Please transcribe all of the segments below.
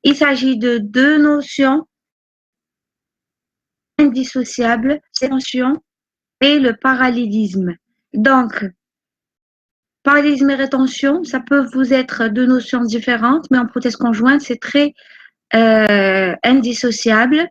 il s'agit de deux notions indissociables, c'est l'attention et le parallélisme. Donc, parallélisme et rétention, ça peut vous être deux notions différentes, mais en prothèse conjointe, c'est très indissociable.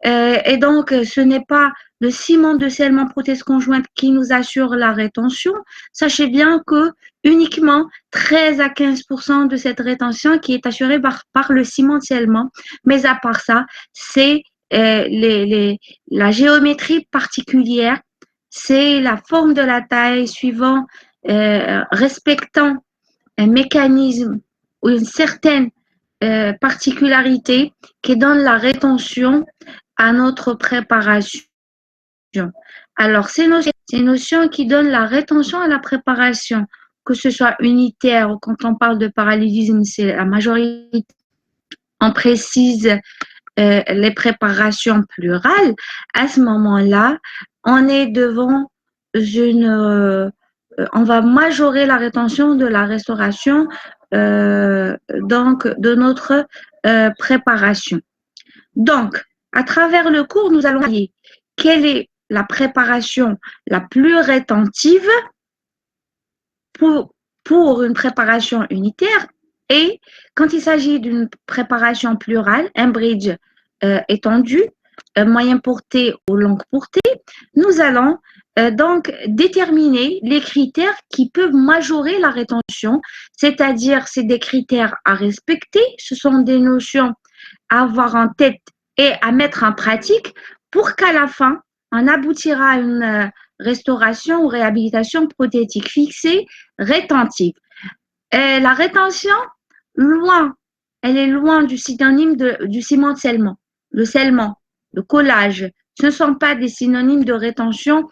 Et donc, ce n'est pas le ciment de scellement prothèse conjointe qui nous assure la rétention. Sachez bien que uniquement 13 à 15% de cette rétention qui est assurée par le ciment de scellement. Mais à part ça, c'est la géométrie particulière, c'est la forme de la taille suivant, respectant un mécanisme ou une certaine particularité qui donne la rétention à notre préparation. Alors, ces notions qui donnent la rétention à la préparation, que ce soit unitaire ou quand on parle de parallélisme, c'est la majorité. On précise les préparations plurales. À ce moment-là, on est devant on va majorer la rétention de la restauration donc de notre préparation. Donc, à travers le cours, nous allons voir quelle est la préparation la plus rétentive pour une préparation unitaire et quand il s'agit d'une préparation plurale, un bridge étendu, moyen portée ou longue portée, nous allons donc déterminer les critères qui peuvent majorer la rétention, c'est-à-dire c'est des critères à respecter, ce sont des notions à avoir en tête et à mettre en pratique pour qu'à la fin, on aboutira à une restauration ou réhabilitation prothétique fixée, rétentive. Et la rétention, elle est loin du synonyme du ciment de scellement. Le scellement, le collage, ce ne sont pas des synonymes de rétention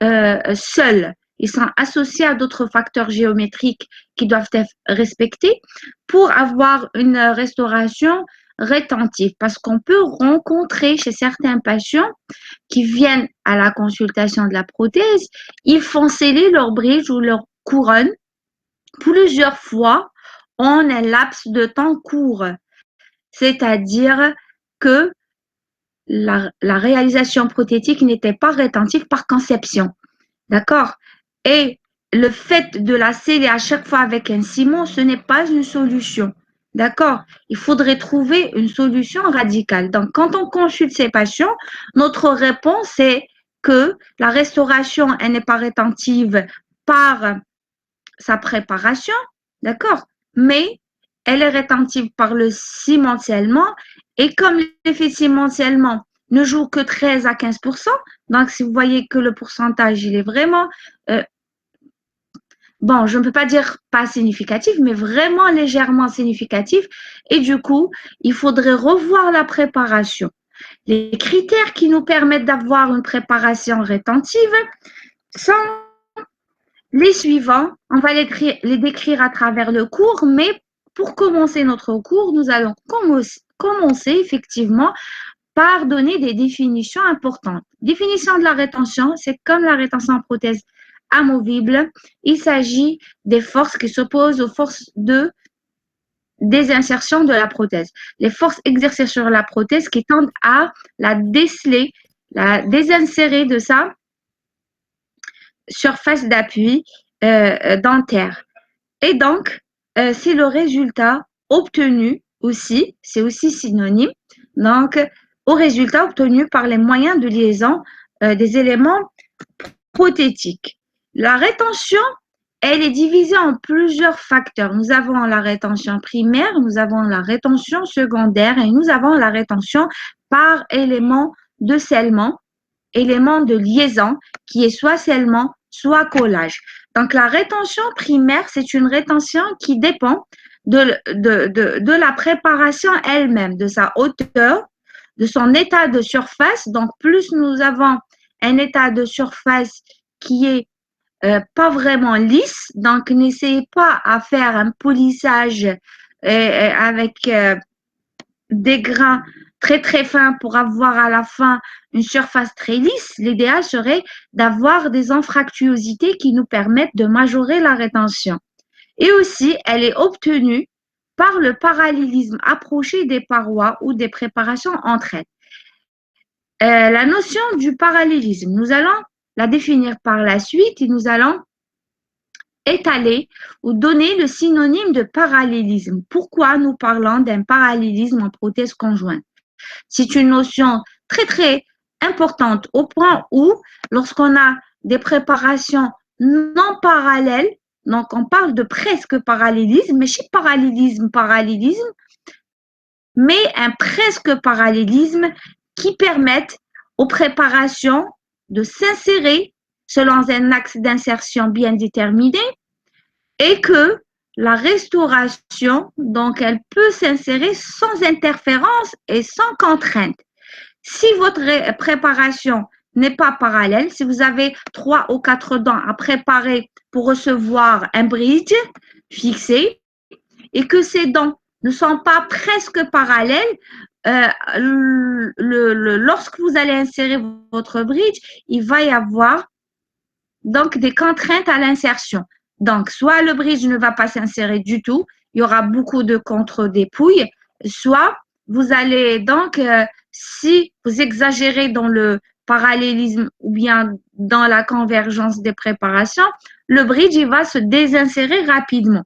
seuls. Ils sont associés à d'autres facteurs géométriques qui doivent être respectés pour avoir une restauration rétentive. Parce qu'on peut rencontrer chez certains patients qui viennent à la consultation de la prothèse, ils font sceller leur bridge ou leur couronne plusieurs fois en un laps de temps court. C'est-à-dire que la réalisation prothétique n'était pas rétentive par conception. D'accord? Et le fait de la sceller à chaque fois avec un ciment, ce n'est pas une solution. D'accord? Il faudrait trouver une solution radicale. Donc, quand on consulte ces patients, notre réponse est que la restauration, elle n'est pas rétentive par sa préparation, d'accord? Mais elle est rétentive par le cimentellement et comme l'effet cimentellement ne joue que 13 à 15%, donc si vous voyez que le pourcentage, il est vraiment, bon, je ne peux pas dire pas significatif, mais vraiment légèrement significatif. Et du coup, il faudrait revoir la préparation. Les critères qui nous permettent d'avoir une préparation rétentive sont les suivants. On va les décrire à travers le cours, mais pour commencer notre cours, nous allons commencer effectivement par donner des définitions importantes. Définition de la rétention, c'est comme la rétention en prothèse amovible. Il s'agit des forces qui s'opposent aux forces de désinsertion de la prothèse. Les forces exercées sur la prothèse qui tendent à la déceler, la désinsérer de sa surface d'appui dentaire. Et donc, c'est le résultat obtenu aussi, c'est aussi synonyme, donc au résultat obtenu par les moyens de liaison des éléments prothétiques. La rétention, elle est divisée en plusieurs facteurs. Nous avons la rétention primaire, nous avons la rétention secondaire et nous avons la rétention par élément de scellement, élément de liaison qui est soit scellement, soit collage. Donc, la rétention primaire, c'est une rétention qui dépend de la préparation elle-même, de sa hauteur, de son état de surface. Donc, plus nous avons un état de surface qui est pas vraiment lisse, donc n'essayez pas à faire un polissage avec des grains très très fins pour avoir à la fin une surface très lisse. L'idéal serait d'avoir des anfractuosités qui nous permettent de majorer la rétention. Et aussi, elle est obtenue par le parallélisme approché des parois ou des préparations entre elles. La notion du parallélisme, nous allons la définir par la suite et nous allons étaler ou donner le synonyme de parallélisme. Pourquoi nous parlons d'un parallélisme en prothèse conjointe? C'est une notion très, très importante au point où, lorsqu'on a des préparations non parallèles, donc on parle de presque parallélisme, mais chez parallélisme, mais un presque parallélisme qui permette aux préparations de s'insérer selon un axe d'insertion bien déterminé et que la restauration, donc elle peut s'insérer sans interférence et sans contrainte. Si votre préparation n'est pas parallèle, si vous avez 3 ou 4 dents à préparer pour recevoir un bridge fixé et que ces dents ne sont pas presque parallèles, lorsque vous allez insérer votre bridge, il va y avoir donc des contraintes à l'insertion. Donc, soit le bridge ne va pas s'insérer du tout, il y aura beaucoup de contre-dépouilles, soit vous allez donc, si vous exagérez dans le parallélisme ou bien dans la convergence des préparations, le bridge il va se désinsérer rapidement.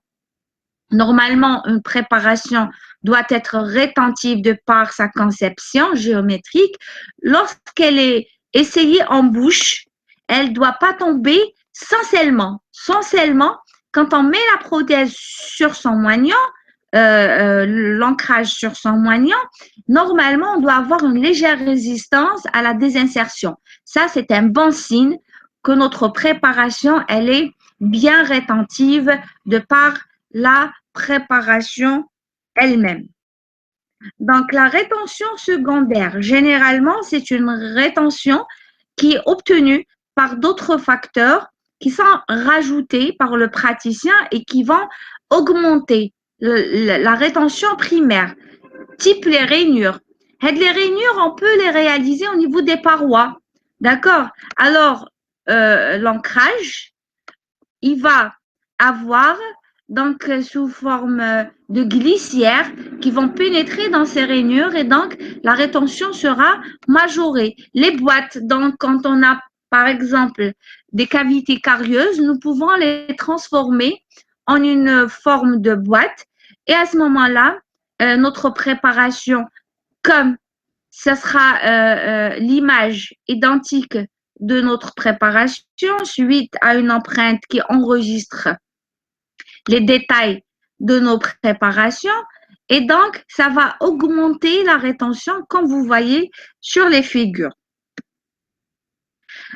Normalement, une préparation doit être rétentive de par sa conception géométrique. Lorsqu'elle est essayée en bouche, elle ne doit pas tomber sensuellement. Sensuellement, quand on met la prothèse sur son moignon, l'ancrage sur son moignon, normalement, on doit avoir une légère résistance à la désinsertion. Ça, c'est un bon signe que notre préparation, elle est bien rétentive de par la préparation elle-même. Donc, la rétention secondaire, généralement, c'est une rétention qui est obtenue par d'autres facteurs qui sont rajoutés par le praticien et qui vont augmenter la rétention primaire, type les rainures. Et les rainures, on peut les réaliser au niveau des parois. D'accord? Alors, l'ancrage, il va avoir donc sous forme de glissières qui vont pénétrer dans ces rainures et donc la rétention sera majorée. Les boîtes, donc quand on a par exemple des cavités carieuses, nous pouvons les transformer en une forme de boîte et à ce moment-là, notre préparation, comme ce sera l'image identique de notre préparation suite à une empreinte qui enregistre les détails de nos préparations et donc ça va augmenter la rétention comme vous voyez sur les figures.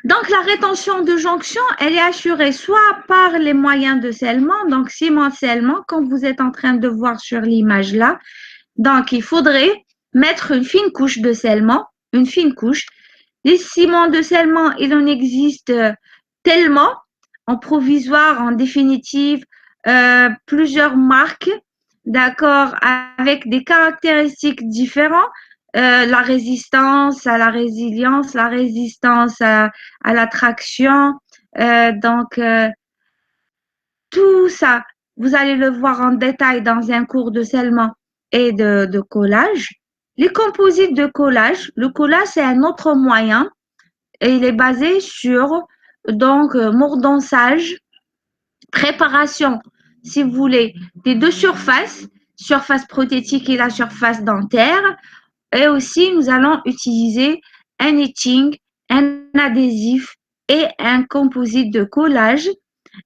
Donc la rétention de jonction, elle est assurée soit par les moyens de scellement, donc ciment scellement comme vous êtes en train de voir sur l'image là. Donc il faudrait mettre une fine couche de scellement, une fine couche. Les ciments de scellement, il en existe tellement, en provisoire, en définitive, plusieurs marques, d'accord, avec des caractéristiques différentes. La résistance à la résilience, la résistance à la traction. Donc, tout ça, vous allez le voir en détail dans un cours de scellement et de collage. Les composites de collage, le collage, c'est un autre moyen et il est basé sur donc mordançage, préparation, si vous voulez, des deux surfaces, surface prothétique et la surface dentaire. Et aussi, nous allons utiliser un etching, un adhésif et un composite de collage,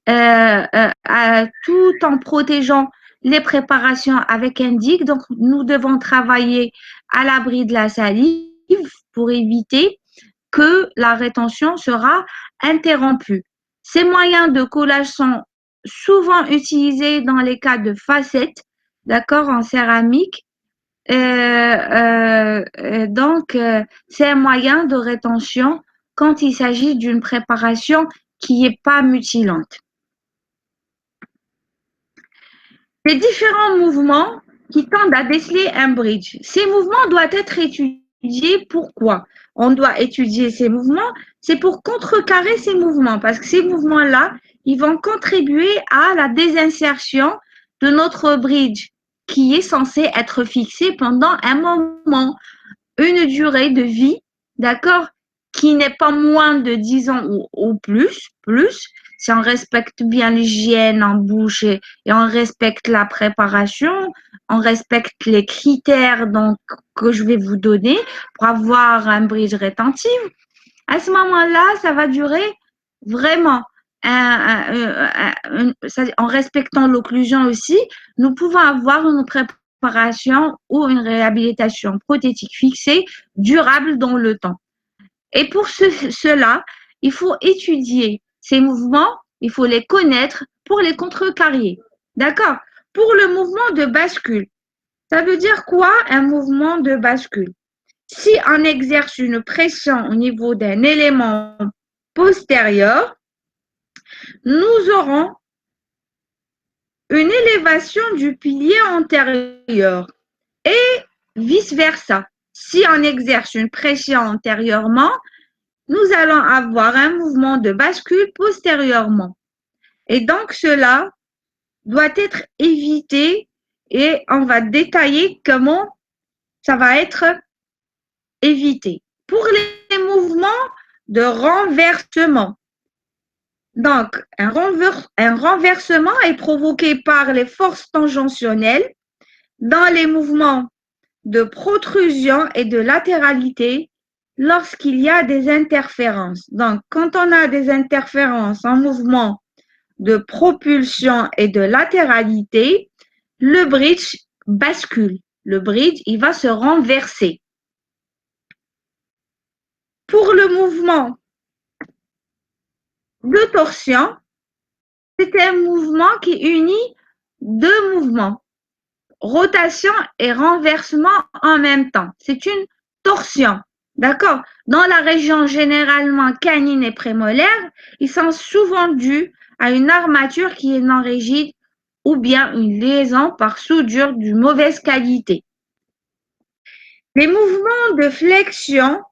tout en protégeant les préparations avec un DIC. Donc, nous devons travailler à l'abri de la salive pour éviter que la rétention sera interrompue. Ces moyens de collage sont souvent utilisés dans les cas de facettes, d'accord, en céramique. Donc, c'est un moyen de rétention quand il s'agit d'une préparation qui n'est pas mutilante. Les différents mouvements qui tendent à déceler un bridge. Ces mouvements doivent être étudiés. Pourquoi on doit étudier ces mouvements? C'est pour contrecarrer ces mouvements, parce que ces mouvements-là, ils vont contribuer à la désinsertion de notre bridge qui est censé être fixé pendant un moment, une durée de vie, d'accord, qui n'est pas moins de 10 ans ou plus, si on respecte bien l'hygiène en bouche et on respecte la préparation, on respecte les critères donc, que je vais vous donner pour avoir un bridge rétentif, à ce moment-là, ça va durer vraiment en respectant l'occlusion aussi, nous pouvons avoir une préparation ou une réhabilitation prothétique fixée, durable dans le temps. Et pour cela, il faut étudier ces mouvements, il faut les connaître pour les contrecarrer. D'accord? Pour le mouvement de bascule, ça veut dire quoi un mouvement de bascule? Si on exerce une pression au niveau d'un élément postérieur, nous aurons une élévation du pilier antérieur et vice-versa. Si on exerce une pression antérieurement, nous allons avoir un mouvement de bascule postérieurement. Et donc, cela doit être évité et on va détailler comment ça va être évité. Pour les mouvements de renversement, donc un renversement est provoqué par les forces tangentionnelles dans les mouvements de protrusion et de latéralité lorsqu'il y a des interférences. Donc, quand on a des interférences en mouvement de propulsion et de latéralité, le bridge bascule. Le bridge, il va se renverser. Pour le mouvement de torsion, c'est un mouvement qui unit deux mouvements, rotation et renversement en même temps. C'est une torsion. D'accord? Dans la région généralement canine et prémolaire, ils sont souvent dus à une armature qui est non rigide ou bien une liaison par soudure de mauvaise qualité. Les mouvements de flexion,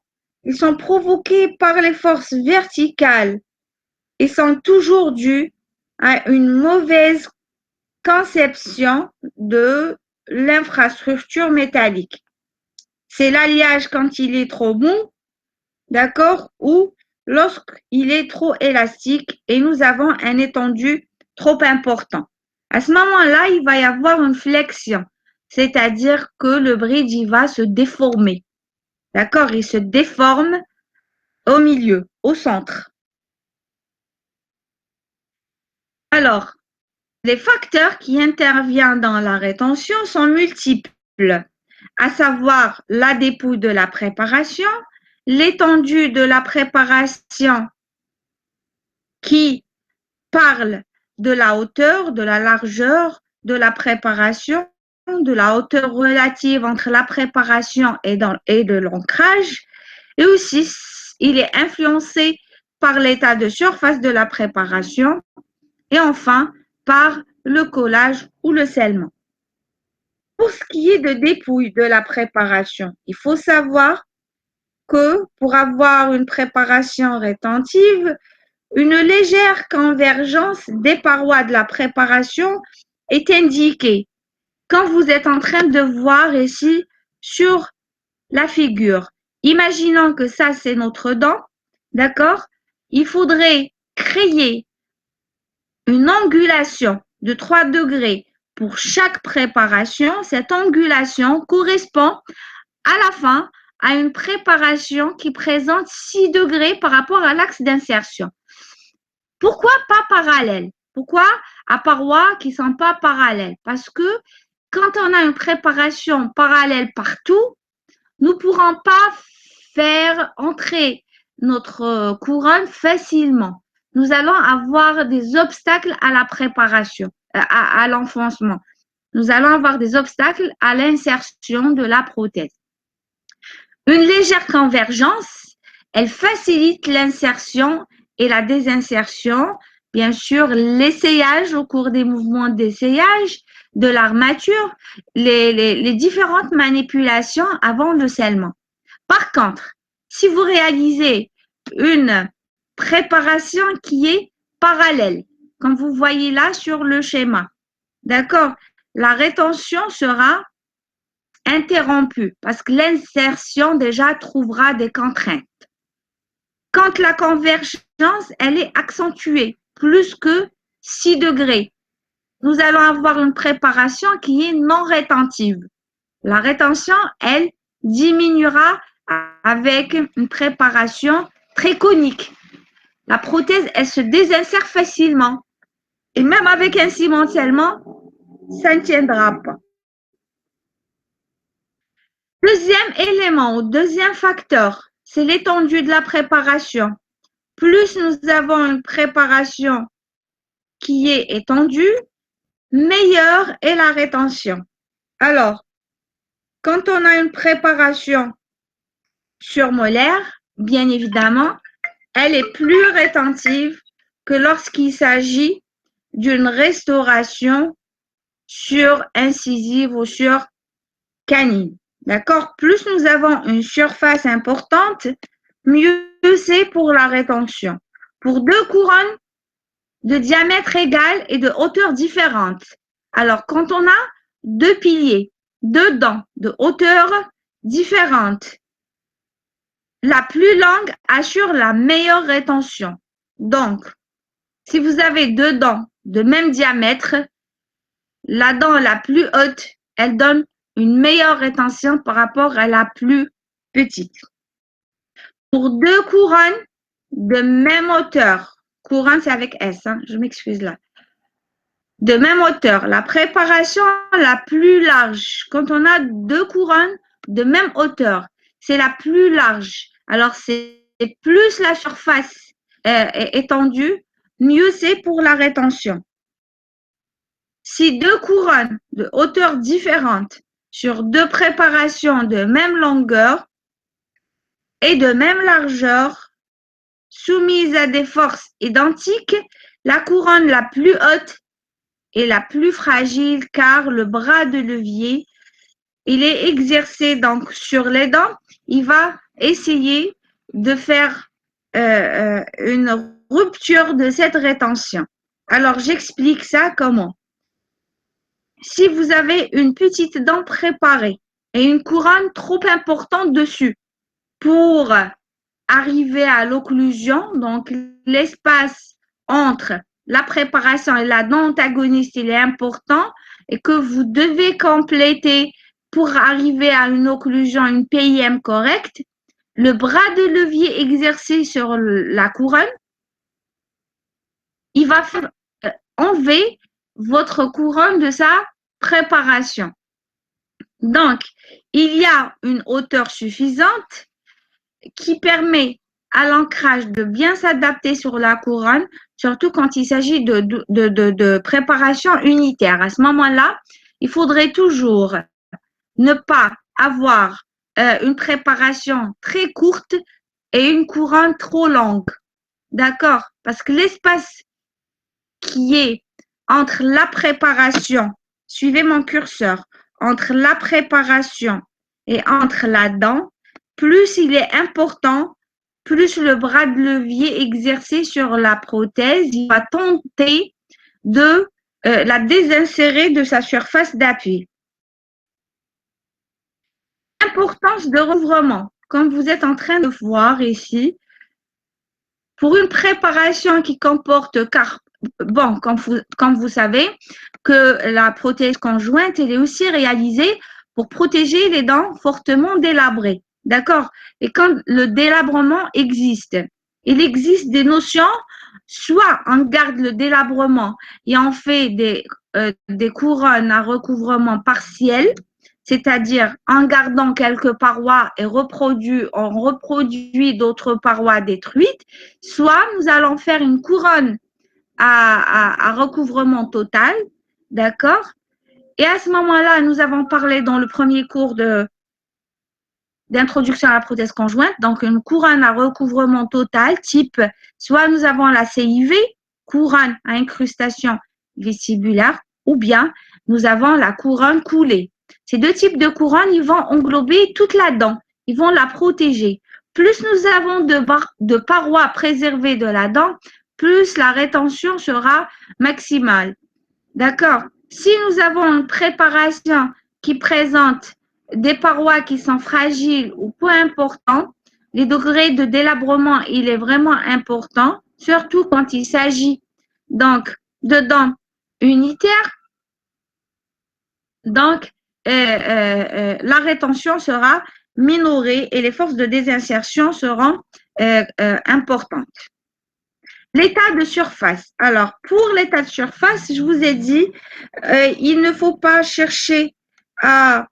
ils sont provoqués par les forces verticales et sont toujours dus à une mauvaise conception de l'infrastructure métallique. C'est l'alliage quand il est trop mou, d'accord, ou lorsqu'il est trop élastique et nous avons un étendu trop important. À ce moment-là, il va y avoir une flexion, c'est-à-dire que le bridge il va se déformer. D'accord, il se déforme au milieu, au centre. Alors, les facteurs qui interviennent dans la rétention sont multiples, à savoir la dépouille de la préparation, l'étendue de la préparation qui parle de la hauteur, de la largeur de la préparation, de la hauteur relative entre la préparation et de l'ancrage, et aussi il est influencé par l'état de surface de la préparation et enfin par le collage ou le scellement. Pour ce qui est de dépouille de la préparation, il faut savoir que pour avoir une préparation rétentive, une légère convergence des parois de la préparation est indiquée. Quand vous êtes en train de voir ici sur la figure, imaginons que ça c'est notre dent, d'accord? Il faudrait créer une angulation de 3 degrés pour chaque préparation. Cette angulation correspond à la fin à une préparation qui présente 6 degrés par rapport à l'axe d'insertion. Pourquoi pas parallèle? Pourquoi à parois qui ne sont pas parallèles? Parce que quand on a une préparation parallèle partout, nous ne pourrons pas faire entrer notre couronne facilement. Nous allons avoir des obstacles à la préparation, à l'enfoncement. Nous allons avoir des obstacles à l'insertion de la prothèse. Une légère convergence, elle facilite l'insertion et la désinsertion, bien sûr, l'essayage au cours des mouvements d'essayage de l'armature, les différentes manipulations avant le scellement. Par contre, si vous réalisez une préparation qui est parallèle, comme vous voyez là sur le schéma, d'accord? la rétention sera interrompue parce que l'insertion déjà trouvera des contraintes. Quand la convergence, elle est accentuée, plus que 6 degrés, nous allons avoir une préparation qui est non rétentive. La rétention, elle, diminuera avec une préparation très conique. La prothèse, elle se désinsère facilement. Et même avec un cimentiellement, ça ne tiendra pas. Deuxième élément ou deuxième facteur, c'est l'étendue de la préparation. Plus nous avons une préparation qui est étendue, meilleure est la rétention. Alors, quand on a une préparation surmolaire, bien évidemment, elle est plus rétentive que lorsqu'il s'agit d'une restauration sur incisive ou sur canine. D'accord? Plus nous avons une surface importante, mieux c'est pour la rétention. Pour deux couronnes de diamètre égal et de hauteur différente. Alors, quand on a deux piliers, deux dents de hauteur différente, la plus longue assure la meilleure rétention. Donc, si vous avez deux dents de même diamètre, la dent la plus haute, elle donne une meilleure rétention par rapport à la plus petite. Pour deux couronnes de même hauteur, couronne c'est avec S, hein, je m'excuse là, de même hauteur, la préparation la plus large, quand on a deux couronnes de même hauteur, c'est la plus large. Alors, c'est plus la surface est étendue, mieux c'est pour la rétention. Si deux couronnes de hauteur différente sur deux préparations de même longueur et de même largeur, soumises à des forces identiques, la couronne la plus haute est la plus fragile car le bras de levier, il est exercé donc sur les dents, il va essayer de faire une rupture de cette rétention. Alors, j'explique ça comment. Si vous avez une petite dent préparée et une couronne trop importante dessus pour arriver à l'occlusion, donc l'espace entre la préparation et la dent antagoniste, il est important et que vous devez compléter pour arriver à une occlusion, une PIM correcte, le bras de levier exercé sur la couronne, il va enlever votre couronne de sa préparation. Donc, il y a une hauteur suffisante qui permet à l'ancrage de bien s'adapter sur la couronne, surtout quand il s'agit de préparation unitaire. À ce moment-là, il faudrait toujours ne pas avoir une préparation très courte et une couronne trop longue. D'accord? Parce que l'espace qui est entre la préparation, suivez mon curseur, entre la préparation et entre la dent, plus il est important, plus le bras de levier exercé sur la prothèse, il va tenter de la désinsérer de sa surface d'appui. Importance de recouvrement, comme vous êtes en train de voir ici, pour une préparation qui comporte, car bon, comme vous savez, que la prothèse conjointe, elle est aussi réalisée pour protéger les dents fortement délabrées. D'accord? Et quand le délabrement existe, il existe des notions, soit on garde le délabrement et on fait des couronnes à recouvrement partiel, c'est-à-dire en gardant quelques parois et on reproduit d'autres parois détruites, soit nous allons faire une couronne à recouvrement total, d'accord? Et à ce moment-là, nous avons parlé dans le premier cours d'introduction à la prothèse conjointe, donc une couronne à recouvrement total, type, soit nous avons la CIV, couronne à incrustation vestibulaire, ou bien nous avons la couronne coulée. Ces deux types de couronnes, ils vont englober toute la dent, ils vont la protéger. Plus nous avons de parois préservées de la dent, plus la rétention sera maximale. D'accord? Si nous avons une préparation qui présente des parois qui sont fragiles ou peu importantes, les degrés de délabrement, il est vraiment important, surtout quand il s'agit donc de dents unitaires. Donc, la rétention sera minorée et les forces de désinsertion seront importantes. L'état de surface. Alors, pour l'état de surface, je vous ai dit, il ne faut pas chercher à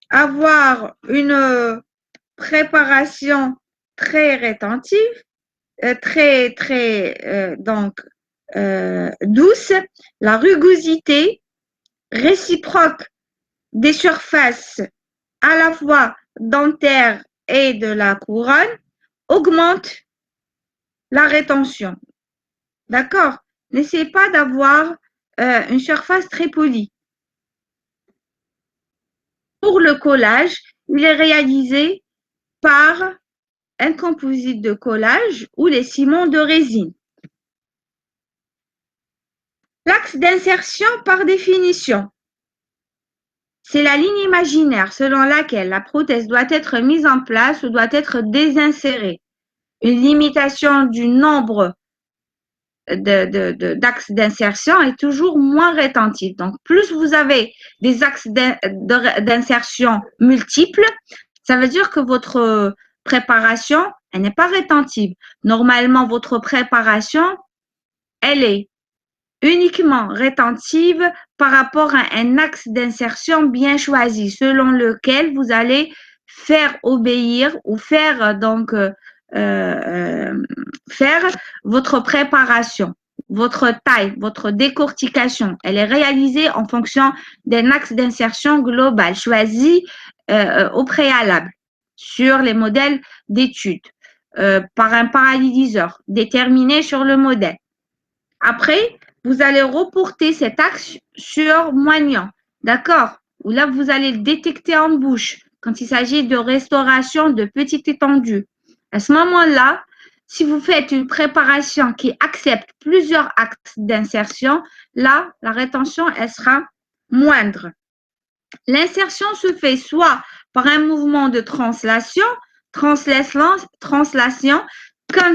avoir une préparation très rétentive, donc douce. La rugosité réciproque des surfaces à la fois dentaires et de la couronne augmente la rétention. D'accord? N'essayez pas d'avoir une surface très polie. Pour le collage, il est réalisé par un composite de collage ou les ciments de résine. L'axe d'insertion par définition, c'est la ligne imaginaire selon laquelle la prothèse doit être mise en place ou doit être désinsérée. Une limitation du nombre d'axes d'insertion est toujours moins rétentive. Donc, plus vous avez des axes d'insertion multiples, ça veut dire que votre préparation, elle n'est pas rétentive. Normalement, votre préparation, elle est uniquement rétentive par rapport à un axe d'insertion bien choisi, selon lequel vous allez faire obéir ou faire donc faire votre préparation, votre taille, votre décortication. Elle est réalisée en fonction d'un axe d'insertion global choisi au préalable sur les modèles d'études par un parallélizeur déterminé sur le modèle. Après, vous allez reporter cet axe sur moignon, d'accord? Où là, vous allez le détecter en bouche quand il s'agit de restauration de petites étendues. À ce moment-là, si vous faites une préparation qui accepte plusieurs axes d'insertion, là, la rétention, elle sera moindre. L'insertion se fait soit par un mouvement de translation, comme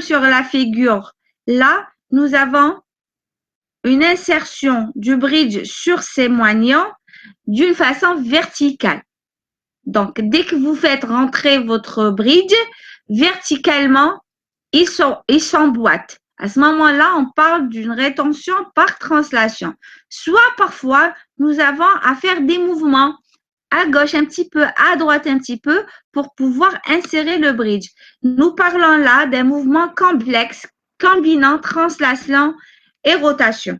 sur la figure. Là, nous avons une insertion du bridge sur ces moignons d'une façon verticale. Donc, dès que vous faites rentrer votre bridge, verticalement, il s'emboîte. À ce moment-là, on parle d'une rétention par translation. Soit parfois, nous avons à faire des mouvements à gauche un petit peu, à droite un petit peu, pour pouvoir insérer le bridge. Nous parlons là d'un mouvement complexe combinant translation et rotation.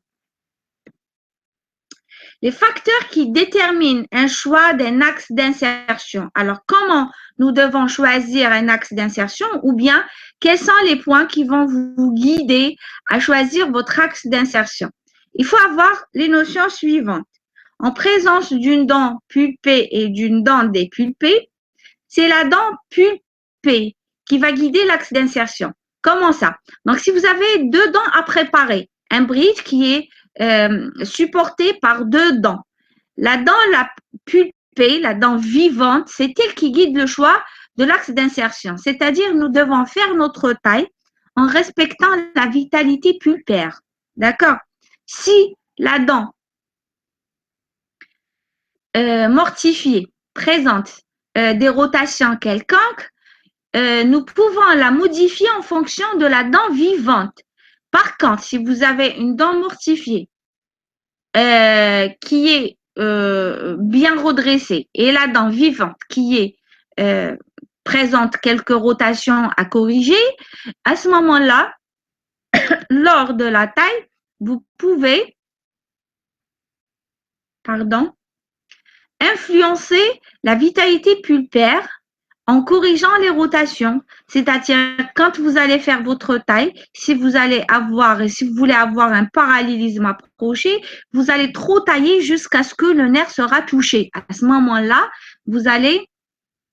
Les facteurs qui déterminent un choix d'un axe d'insertion. Alors, comment nous devons choisir un axe d'insertion ou bien quels sont les points qui vont vous guider à choisir votre axe d'insertion? Il faut avoir les notions suivantes. En présence d'une dent pulpée et d'une dent dépulpée, c'est la dent pulpée qui va guider l'axe d'insertion. Comment ça? Donc, si vous avez deux dents à préparer, un bridge qui est supporté par deux dents. La dent la pulpée, la dent vivante, c'est elle qui guide le choix de l'axe d'insertion. C'est-à-dire, nous devons faire notre taille en respectant la vitalité pulpaire. D'accord? Si la dent mortifiée présente des rotations quelconques, nous pouvons la modifier en fonction de la dent vivante. Par contre, si vous avez une dent mortifiée qui est bien redressée et la dent vivante qui est présente quelques rotations à corriger, à ce moment-là, lors de la taille, vous pouvez, influencer la vitalité pulpaire en corrigeant les rotations, c'est-à-dire quand vous allez faire votre taille, si vous allez avoir et si vous voulez avoir un parallélisme approché, vous allez trop tailler jusqu'à ce que le nerf sera touché. À ce moment-là, vous allez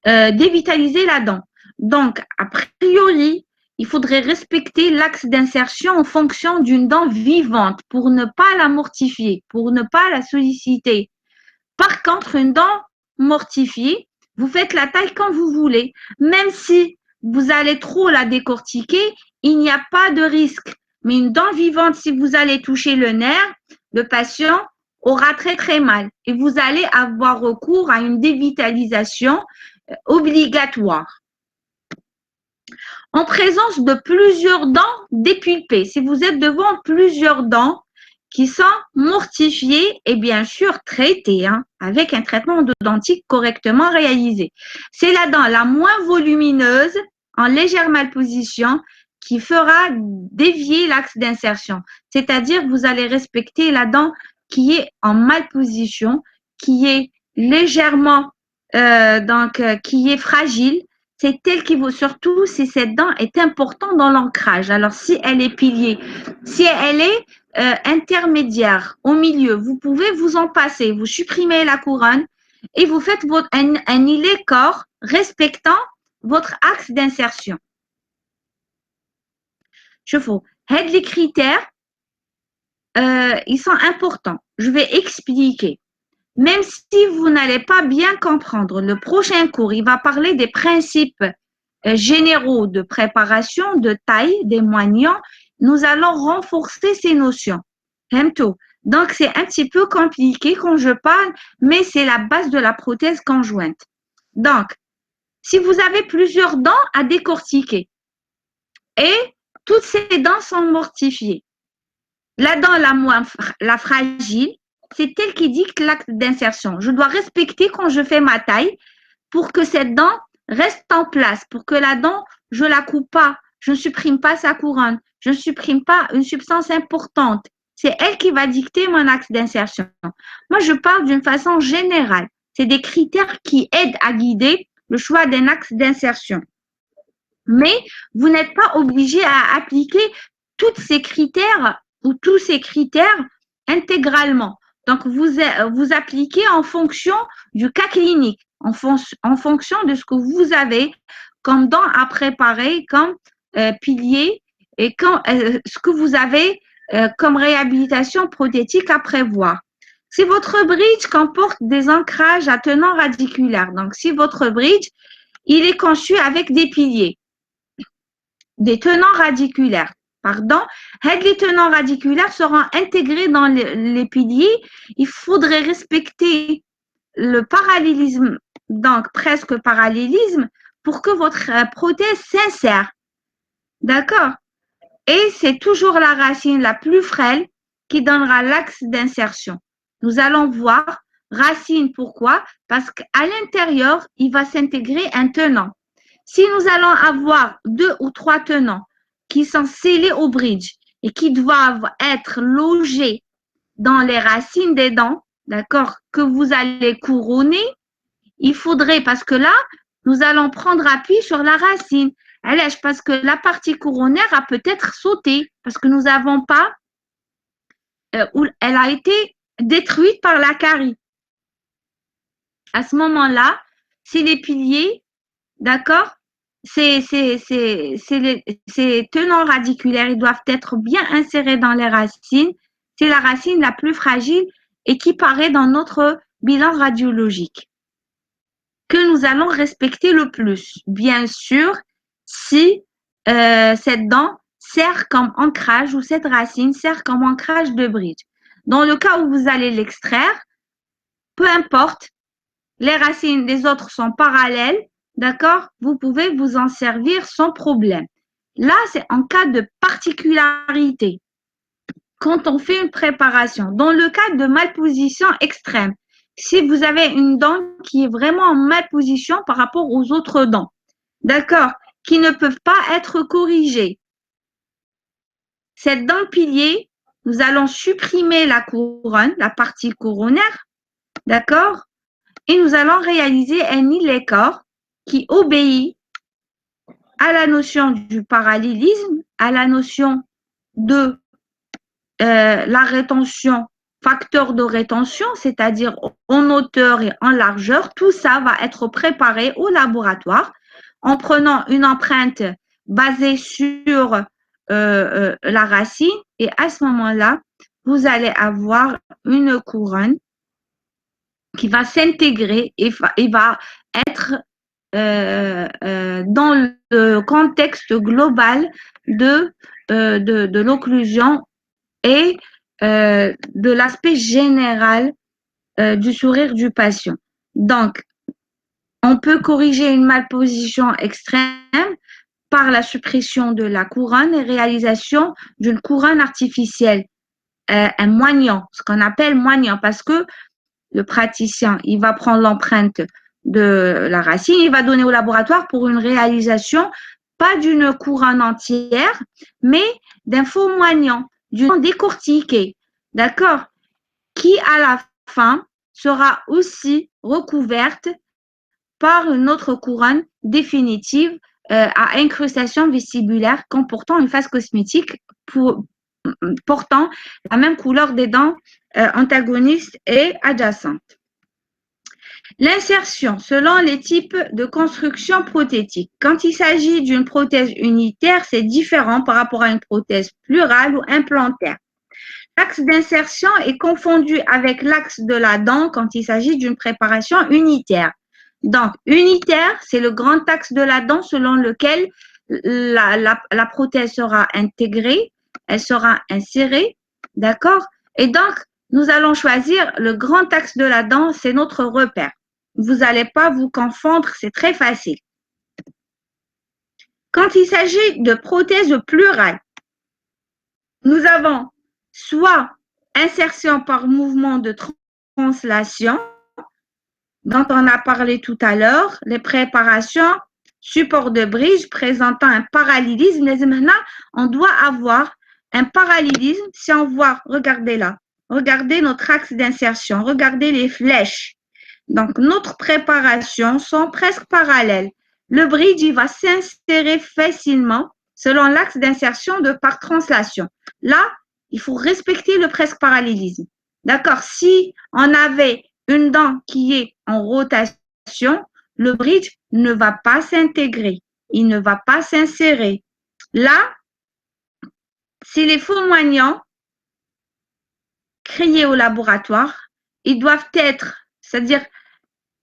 dévitaliser la dent. Donc, a priori, il faudrait respecter l'axe d'insertion en fonction d'une dent vivante pour ne pas la mortifier, pour ne pas la solliciter. Par contre, une dent mortifiée, vous faites la taille quand vous voulez. Même si vous allez trop la décortiquer, il n'y a pas de risque. Mais une dent vivante, si vous allez toucher le nerf, le patient aura très très mal et vous allez avoir recours à une dévitalisation obligatoire. En présence de plusieurs dents dépulpées, si vous êtes devant plusieurs dents qui sont mortifiées et bien sûr traitées avec un traitement endodontique correctement réalisé. C'est la dent la moins volumineuse en légère malposition qui fera dévier l'axe d'insertion. C'est-à-dire vous allez respecter la dent qui est en malposition, qui est légèrement qui est fragile. C'est elle qui vaut surtout si cette dent est importante dans l'ancrage. Alors si elle est pilier, si elle est intermédiaire au milieu, vous pouvez vous en passer, vous supprimez la couronne et vous faites un îlet corps respectant votre axe d'insertion. Chevaux, les critères, ils sont importants. Je vais expliquer. Même si vous n'allez pas bien comprendre, le prochain cours, il va parler des principes généraux de préparation, de taille, des moignons. Nous allons renforcer ces notions. Donc, c'est un petit peu compliqué quand je parle, mais c'est la base de la prothèse conjointe. Donc, si vous avez plusieurs dents à décortiquer et toutes ces dents sont mortifiées, la dent la fragile, c'est elle qui dicte l'acte d'insertion. Je dois respecter quand je fais ma taille pour que cette dent reste en place, pour que la dent, je ne la coupe pas, je ne supprime pas sa couronne, je ne supprime pas une substance importante. C'est elle qui va dicter mon axe d'insertion. Moi, je parle d'une façon générale. C'est des critères qui aident à guider le choix d'un axe d'insertion. Mais vous n'êtes pas obligé à appliquer tous ces critères intégralement. Donc, vous appliquez en fonction du cas clinique, en fonction de ce que vous avez comme dents à préparer, comme piliers et ce que vous avez comme réhabilitation prothétique à prévoir. Si votre bridge comporte des ancrages à tenants radiculaires, donc si votre bridge, il est conçu avec des piliers, des tenants radiculaires, les tenants radiculaires seront intégrés dans les piliers. Il faudrait respecter le parallélisme, donc presque parallélisme, pour que votre prothèse s'insère. D'accord? Et c'est toujours la racine la plus frêle qui donnera l'axe d'insertion. Nous allons voir racine, pourquoi? Parce qu'à l'intérieur, il va s'intégrer un tenant. Si nous allons avoir 2 ou 3 tenants qui sont scellés au bridge et qui doivent être logés dans les racines des dents, d'accord, que vous allez couronner, il faudrait, parce que là, nous allons prendre appui sur la racine. Parce que la partie couronnaire a peut-être sauté, parce que nous n'avons pas, elle a été détruite par la carie. À ce moment-là, c'est les piliers, d'accord, ces tenants radiculaires, ils doivent être bien insérés dans les racines. C'est la racine la plus fragile et qui paraît dans notre bilan radiologique, que nous allons respecter le plus. Bien sûr, si cette dent sert comme ancrage ou cette racine sert comme ancrage de bridge. Dans le cas où vous allez l'extraire, peu importe, les racines des autres sont parallèles, d'accord? Vous pouvez vous en servir sans problème. Là, c'est en cas de particularité, quand on fait une préparation. Dans le cas de malposition extrême, si vous avez une dent qui est vraiment en malposition par rapport aux autres dents, d'accord, qui ne peuvent pas être corrigées. Cette dent pilier, nous allons supprimer la couronne, la partie couronnaire, d'accord, et nous allons réaliser un îlet corps qui obéit à la notion du parallélisme, à la notion de la rétention, facteur de rétention, c'est-à-dire en hauteur et en largeur. Tout ça va être préparé au laboratoire en prenant une empreinte basé sur la racine et à ce moment-là, vous allez avoir une couronne qui va s'intégrer et il va être dans le contexte global de l'occlusion et de l'aspect général du sourire du patient. Donc, on peut corriger une malposition extrême par la suppression de la couronne et réalisation d'une couronne artificielle, un moignant, ce qu'on appelle moignant, parce que le praticien, il va prendre l'empreinte de la racine, il va donner au laboratoire pour une réalisation, pas d'une couronne entière, mais d'un faux moignant, d'une décortiquée, d'accord, qui à la fin sera aussi recouverte par une autre couronne définitive à incrustation vestibulaire comportant une face cosmétique portant la même couleur des dents antagonistes et adjacentes. L'insertion selon les types de construction prothétique. Quand il s'agit d'une prothèse unitaire, c'est différent par rapport à une prothèse plurale ou implantaire. L'axe d'insertion est confondu avec l'axe de la dent quand il s'agit d'une préparation unitaire. Donc, unitaire, c'est le grand axe de la dent selon lequel la prothèse sera intégrée, elle sera insérée, d'accord? Et donc, nous allons choisir le grand axe de la dent, c'est notre repère. Vous n'allez pas vous confondre, c'est très facile. Quand il s'agit de prothèses plurales, nous avons soit insertion par mouvement de translation, dont on a parlé tout à l'heure, les préparations, support de bridge présentant un parallélisme. Maintenant, on doit avoir un parallélisme. Si on voit, regardez là, regardez notre axe d'insertion, regardez les flèches. Donc, notre préparation sont presque parallèles. Le bridge, il va s'insérer facilement selon l'axe d'insertion de par translation. Là, il faut respecter le presque parallélisme. D'accord? Si on avait une dent qui est en rotation, le bridge ne va pas s'intégrer. Il ne va pas s'insérer. Là, c'est les faux moignants créés au laboratoire. Ils doivent être, c'est-à-dire,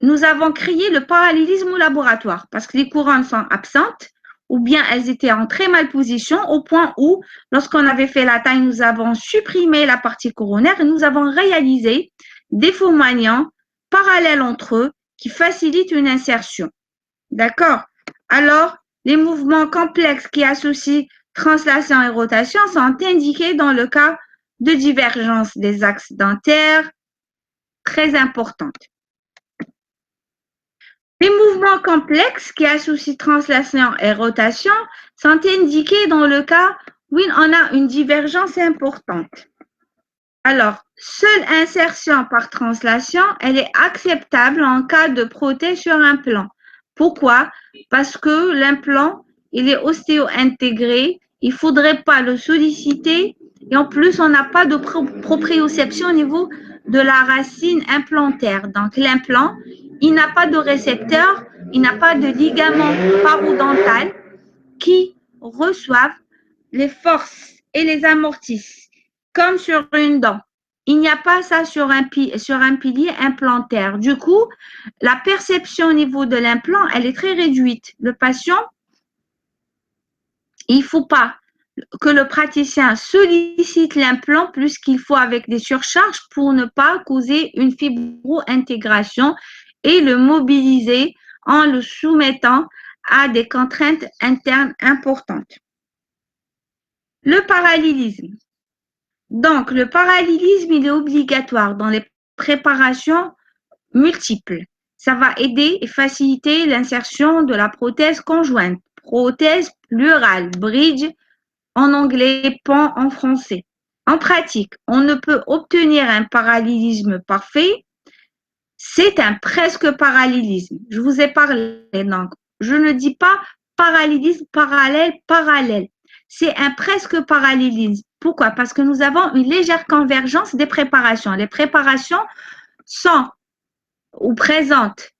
nous avons créé le parallélisme au laboratoire parce que les couronnes sont absentes ou bien elles étaient en très mal position au point où, lorsqu'on avait fait la taille, nous avons supprimé la partie coronaire et nous avons réalisé des faux moignants parallèles entre eux qui facilitent une insertion. D'accord? Alors, les mouvements complexes qui associent translation et rotation sont indiqués dans le cas de divergence des axes dentaires, très importante. Les mouvements complexes qui associent translation et rotation sont indiqués dans le cas où on a une divergence importante. Alors, seule insertion par translation, elle est acceptable en cas de prothèse sur implant. Pourquoi? Parce que l'implant, il est ostéo-intégré, il ne faudrait pas le solliciter et en plus, on n'a pas de proprioception au niveau de la racine implantaire. Donc, l'implant, il n'a pas de récepteur, il n'a pas de ligament parodontal qui reçoivent les forces et les amortissent, comme sur une dent. Il n'y a pas ça sur un pilier implantaire. Du coup, la perception au niveau de l'implant, elle est très réduite. Le patient, il ne faut pas que le praticien sollicite l'implant plus qu'il faut avec des surcharges pour ne pas causer une fibro-intégration et le mobiliser en le soumettant à des contraintes internes importantes. Le parallélisme. Donc, le parallélisme, il est obligatoire dans les préparations multiples. Ça va aider et faciliter l'insertion de la prothèse conjointe, prothèse plurale, bridge en anglais, pont en français. En pratique, on ne peut obtenir un parallélisme parfait. C'est un presque parallélisme. Je vous ai parlé, donc, je ne dis pas parallélisme parallèle. C'est un presque parallélisme. Pourquoi? Parce que nous avons une légère convergence des préparations. Les préparations sont ou présentent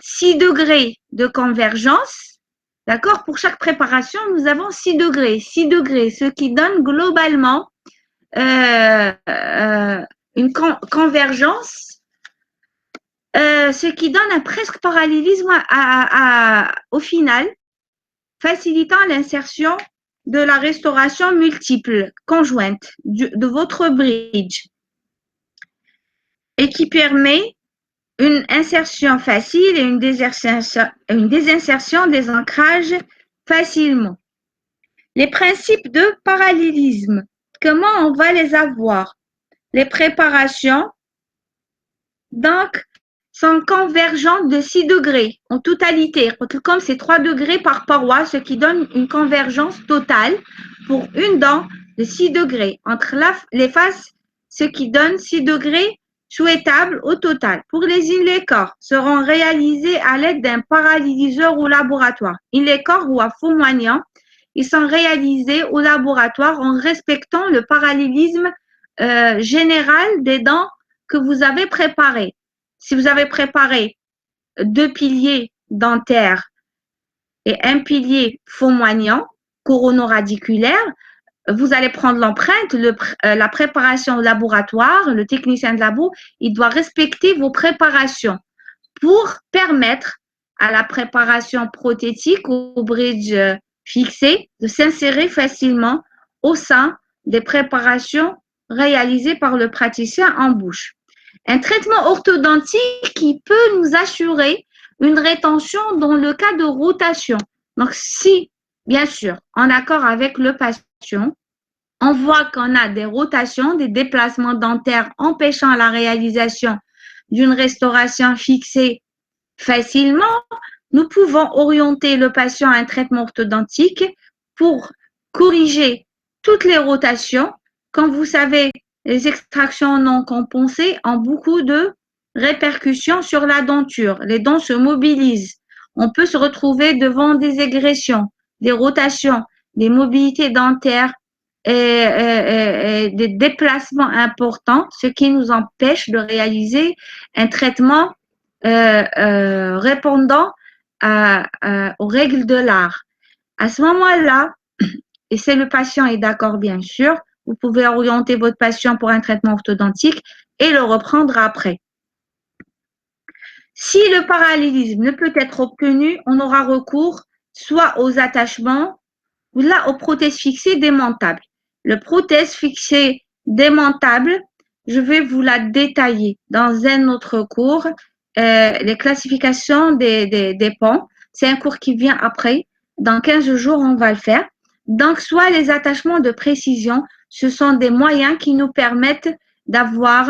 6 degrés de convergence D'accord? Pour chaque préparation, nous avons 6 degrés. 6 degrés, ce qui donne globalement une convergence, ce qui donne un presque parallélisme au final, facilitant l'insertion de la restauration multiple conjointe de votre bridge et qui permet une insertion facile et une désinsertion des ancrages facilement. Les principes de parallélisme, comment on va les avoir? Les préparations, donc, sont convergentes de 6 degrés en totalité. Comme c'est 3 degrés par paroi, ce qui donne une convergence totale pour une dent de 6 degrés entre les faces, ce qui donne 6 degrés souhaitables au total. Pour les in-les-corps, seront réalisés à l'aide d'un paralléliseur au laboratoire. In-les-corps ou à faux-moignant, ils sont réalisés au laboratoire en respectant le parallélisme général des dents que vous avez préparées. Si vous avez préparé 2 piliers dentaires et un pilier faux-moignant coronoradiculaire, vous allez prendre l'empreinte, la préparation au laboratoire, le technicien de labo, il doit respecter vos préparations pour permettre à la préparation prothétique au bridge fixé de s'insérer facilement au sein des préparations réalisées par le praticien en bouche. Un traitement orthodontique qui peut nous assurer une rétention dans le cas de rotation. Donc, si, bien sûr, en accord avec le patient, on voit qu'on a des rotations, des déplacements dentaires empêchant la réalisation d'une restauration fixée facilement, nous pouvons orienter le patient à un traitement orthodontique pour corriger toutes les rotations. Comme vous savez, les extractions non compensées ont beaucoup de répercussions sur la denture. Les dents se mobilisent. On peut se retrouver devant des égressions, des rotations, des mobilités dentaires et des déplacements importants, ce qui nous empêche de réaliser un traitement répondant aux règles de l'art. À ce moment-là, et si le patient est d'accord bien sûr, vous pouvez orienter votre patient pour un traitement orthodontique et le reprendre après. Si le parallélisme ne peut être obtenu, on aura recours soit aux attachements ou là aux prothèses fixées démontables. Le prothèse fixée démontable, je vais vous la détailler dans un autre cours. Les classifications des ponts, c'est un cours qui vient après. Dans 15 jours, on va le faire. Donc, soit les attachements de précision, ce sont des moyens qui nous permettent d'avoir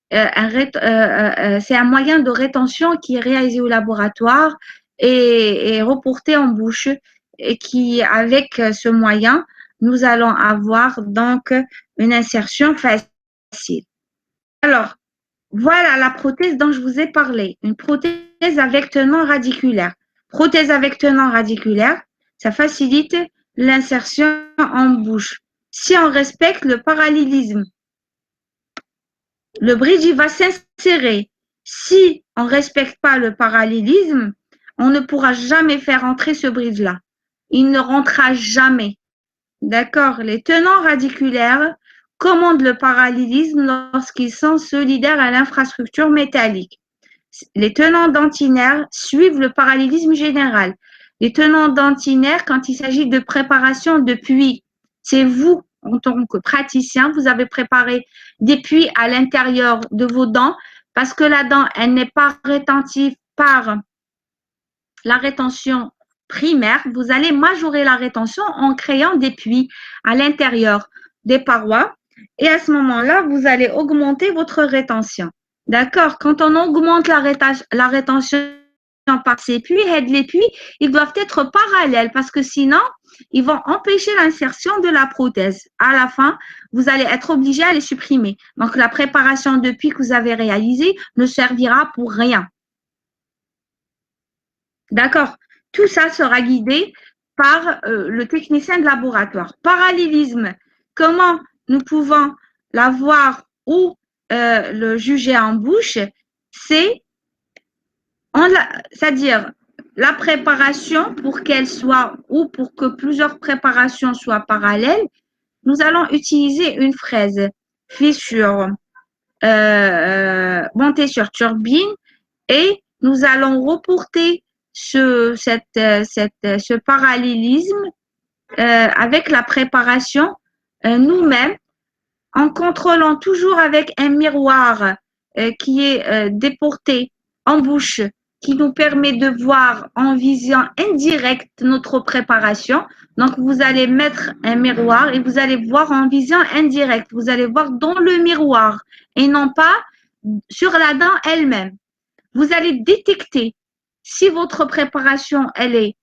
c'est un moyen de rétention qui est réalisé au laboratoire et reporté en bouche et qui, avec ce moyen, nous allons avoir donc une insertion facile. Alors, voilà la prothèse dont je vous ai parlé, une prothèse avec tenant radiculaire. Prothèse avec tenant radiculaire, ça facilite l'insertion en bouche. Si on respecte le parallélisme, le bridge il va s'insérer. Si on ne respecte pas le parallélisme, on ne pourra jamais faire entrer ce bridge-là. Il ne rentrera jamais. D'accord? Les tenants radiculaires commandent le parallélisme lorsqu'ils sont solidaires à l'infrastructure métallique. Les tenants dentinaires suivent le parallélisme général. Les tenants dentinaires, quand il s'agit de préparation de puits, c'est vous, en tant que praticien, vous avez préparé des puits à l'intérieur de vos dents parce que la dent, elle n'est pas rétentive par la rétention primaire. Vous allez majorer la rétention en créant des puits à l'intérieur des parois et à ce moment-là, vous allez augmenter votre rétention. D'accord? Quand on augmente la rétention par ces puits, les puits, ils doivent être parallèles parce que sinon, ils vont empêcher l'insertion de la prothèse. À la fin, vous allez être obligé à les supprimer. Donc, la préparation de puits que vous avez réalisée ne servira pour rien. D'accord? Tout ça sera guidé par le technicien de laboratoire. Parallélisme, comment nous pouvons l'avoir ou le juger en bouche, c'est-à-dire la préparation, pour qu'elle soit ou pour que plusieurs préparations soient parallèles, nous allons utiliser une fraise fissure montée sur turbine et nous allons reporter ce parallélisme avec la préparation nous-mêmes en contrôlant toujours avec un miroir qui est déporté en bouche, qui nous permet de voir en vision indirecte notre préparation. Donc, vous allez mettre un miroir et vous allez voir en vision indirecte. Vous allez voir dans le miroir et non pas sur la dent elle-même. Vous allez détecter si votre préparation, elle est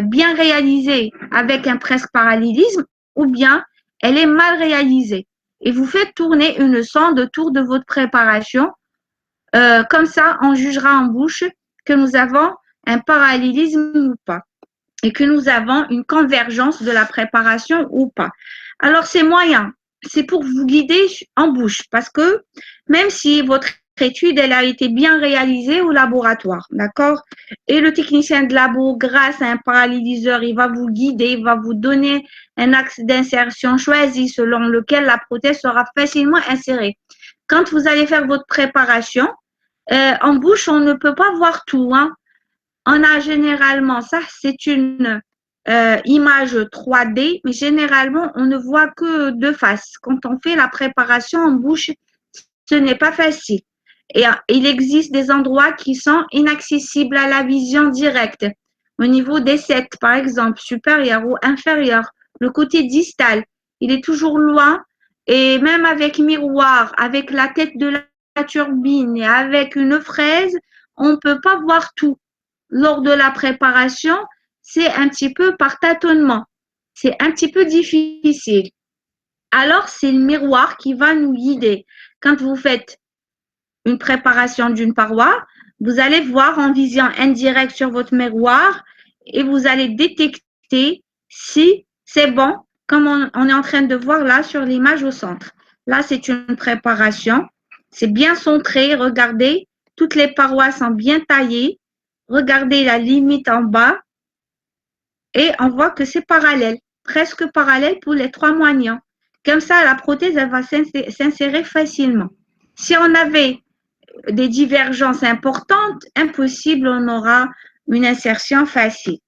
bien réalisée avec un presque parallélisme ou bien elle est mal réalisée. Et vous faites tourner une sonde autour de votre préparation. Comme ça, on jugera en bouche que nous avons un parallélisme ou pas et que nous avons une convergence de la préparation ou pas. Alors, c'est moyen. C'est pour vous guider en bouche parce que même si votre étude, elle a été bien réalisée au laboratoire, d'accord? Et le technicien de labo, grâce à un parallélyseur, il va vous guider, il va vous donner un axe d'insertion choisi selon lequel la prothèse sera facilement insérée. Quand vous allez faire votre préparation, en bouche, on ne peut pas voir tout, hein. On a généralement, ça c'est une image 3D, mais généralement on ne voit que de face. Quand on fait la préparation en bouche, ce n'est pas facile. Et il existe des endroits qui sont inaccessibles à la vision directe. Au niveau des 7, par exemple, supérieur ou inférieur, le côté distal, il est toujours loin. Et même avec miroir, avec la tête de la turbine et avec une fraise, on ne peut pas voir tout. Lors de la préparation, c'est un petit peu par tâtonnement. C'est un petit peu difficile. Alors, c'est le miroir qui va nous guider. Quand vous faites une préparation d'une paroi, vous allez voir en vision indirecte sur votre miroir et vous allez détecter si c'est bon, comme on est en train de voir là sur l'image au centre. Là, c'est une préparation. C'est bien centré. Regardez, toutes les parois sont bien taillées. Regardez la limite en bas et on voit que c'est parallèle, presque parallèle pour les 3 moignons. Comme ça, la prothèse, elle va s'insérer facilement. Si on avait des divergences importantes, impossible, on aura une insertion facile.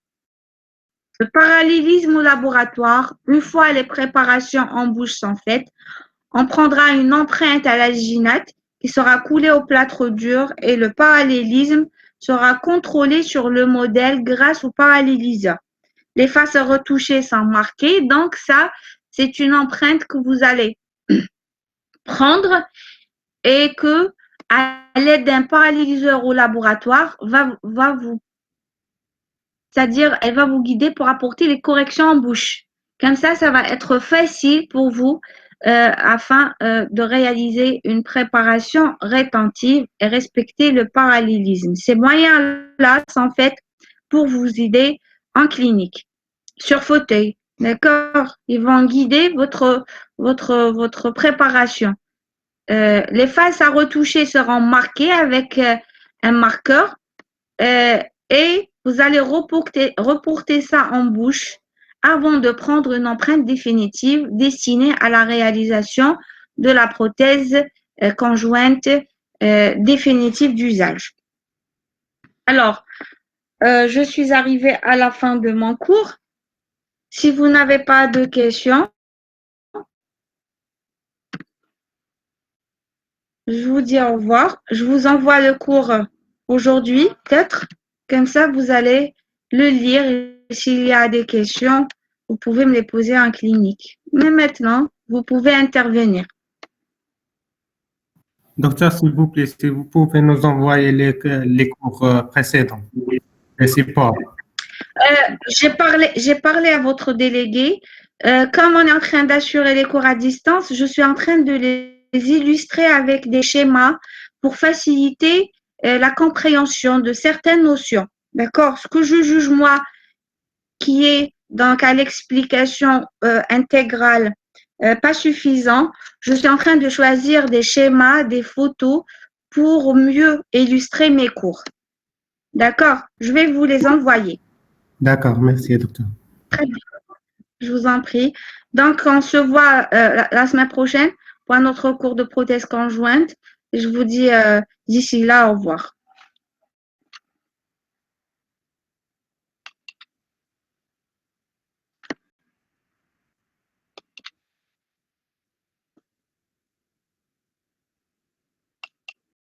Le parallélisme au laboratoire, une fois les préparations en bouche sont faites, on prendra une empreinte à l'alginate qui sera coulée au plâtre dur et le parallélisme sera contrôlé sur le modèle grâce au parallélyseur. Les faces retouchées sont marquées, donc ça, c'est une empreinte que vous allez prendre et que, à l'aide d'un parallélyseur au laboratoire, c'est-à-dire, elle va vous guider pour apporter les corrections en bouche. Comme ça va être facile pour vous afin de réaliser une préparation rétentive et respecter le parallélisme. Ces moyens-là sont faits pour vous aider en clinique, sur fauteuil, d'accord? Ils vont guider votre préparation. Les faces à retoucher seront marquées avec un marqueur et vous allez reporter ça en bouche avant de prendre une empreinte définitive destinée à la réalisation de la prothèse conjointe définitive d'usage. Alors, je suis arrivée à la fin de mon cours. Si vous n'avez pas de questions, je vous dis au revoir. Je vous envoie le cours aujourd'hui, peut-être. Comme ça, vous allez le lire. Et s'il y a des questions, vous pouvez me les poser en clinique. Mais maintenant, vous pouvez intervenir. Docteur, s'il vous plaît, si vous pouvez nous envoyer les cours précédents, les supports. J'ai parlé à votre délégué. Comme on est en train d'assurer les cours à distance, je suis en train de les illustrer avec des schémas pour faciliter la compréhension de certaines notions. D'accord? Ce que je juge, moi, qui est donc à l'explication intégrale pas suffisant, je suis en train de choisir des schémas, des photos pour mieux illustrer mes cours. D'accord? Je vais vous les envoyer. D'accord, merci, docteur. Très bien, je vous en prie. Donc, on se voit la semaine prochaine pour un autre cours de prothèse conjointe. Je vous dis d'ici là, au revoir.